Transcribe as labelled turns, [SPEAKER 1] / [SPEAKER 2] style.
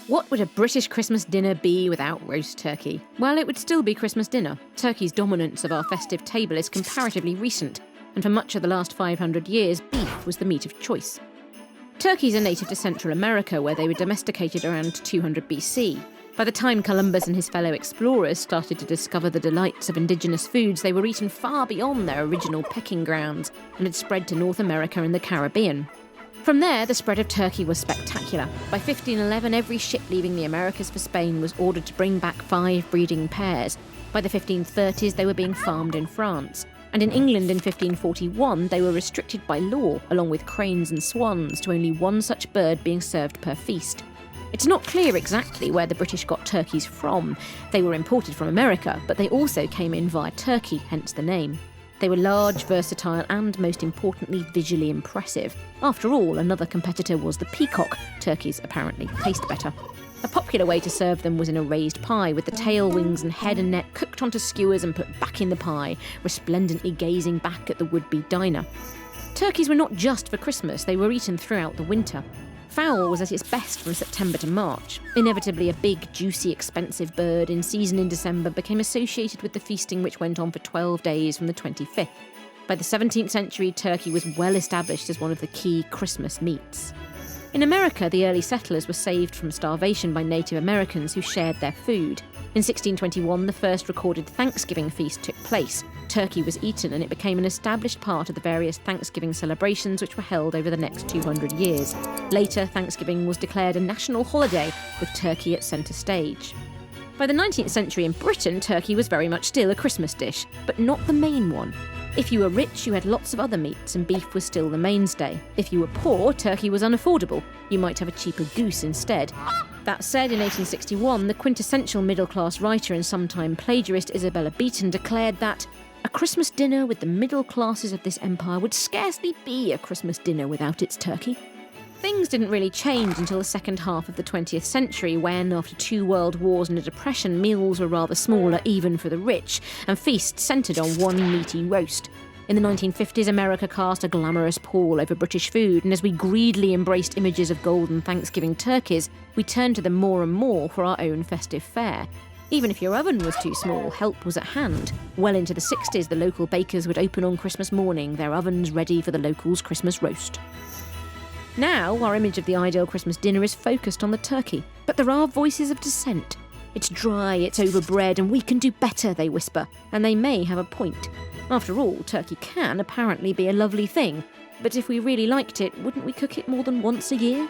[SPEAKER 1] What would a British Christmas dinner be without roast turkey? Well, it would still be Christmas dinner. Turkey's dominance of our festive table is comparatively recent, and for much of the last 500 years, beef was the meat of choice. Turkeys are native to Central America, where they were domesticated around 200 BC. By the time Columbus and his fellow explorers started to discover the delights of indigenous foods, they were eaten far beyond their original pecking grounds and had spread to North America and the Caribbean. From there, the spread of turkey was spectacular. By 1511, every ship leaving the Americas for Spain was ordered to bring back 5 breeding pairs. By the 1530s, they were being farmed in France. And in England in 1541, they were restricted by law, along with cranes and swans, to only one such bird being served per feast. It's not clear exactly where the British got turkeys from. They were imported from America, but they also came in via Turkey, hence the name. They were large, versatile, and most importantly, visually impressive. After all, another competitor was the peacock. Turkeys apparently taste better. A popular way to serve them was in a raised pie, with the tail, wings, and head and neck cooked onto skewers and put back in the pie, resplendently gazing back at the would-be diner. Turkeys were not just for Christmas, they were eaten throughout the winter. Fowl was at its best from September to March. Inevitably, a big, juicy, expensive bird in season in December became associated with the feasting which went on for 12 days from the 25th. By the 17th century, turkey was well established as one of the key Christmas meats. In America, the early settlers were saved from starvation by Native Americans who shared their food. In 1621, the first recorded Thanksgiving feast took place. Turkey was eaten, and it became an established part of the various Thanksgiving celebrations which were held over the next 200 years. Later, Thanksgiving was declared a national holiday, with turkey at centre stage. By the 19th century in Britain, turkey was very much still a Christmas dish, but not the main one. If you were rich, you had lots of other meats, and beef was still the mainstay. If you were poor, turkey was unaffordable. You might have a cheaper goose instead. That said, in 1861, the quintessential middle-class writer and sometime plagiarist Isabella Beeton declared that a Christmas dinner with the middle classes of this empire would scarcely be a Christmas dinner without its turkey. Things didn't really change until the second half of the 20th century, when, after 2 world wars and a depression, meals were rather smaller even for the rich, and feasts centred on one meaty roast. In the 1950s, America cast a glamorous pall over British food, and as we greedily embraced images of golden Thanksgiving turkeys, we turned to them more and more for our own festive fare. Even if your oven was too small, help was at hand. Well into the 60s, the local bakers would open on Christmas morning, their ovens ready for the locals' Christmas roast. Now, our image of the ideal Christmas dinner is focused on the turkey, but there are voices of dissent. It's dry, it's overbred, and we can do better, they whisper, and they may have a point. After all, turkey can apparently be a lovely thing, but if we really liked it, wouldn't we cook it more than once a year?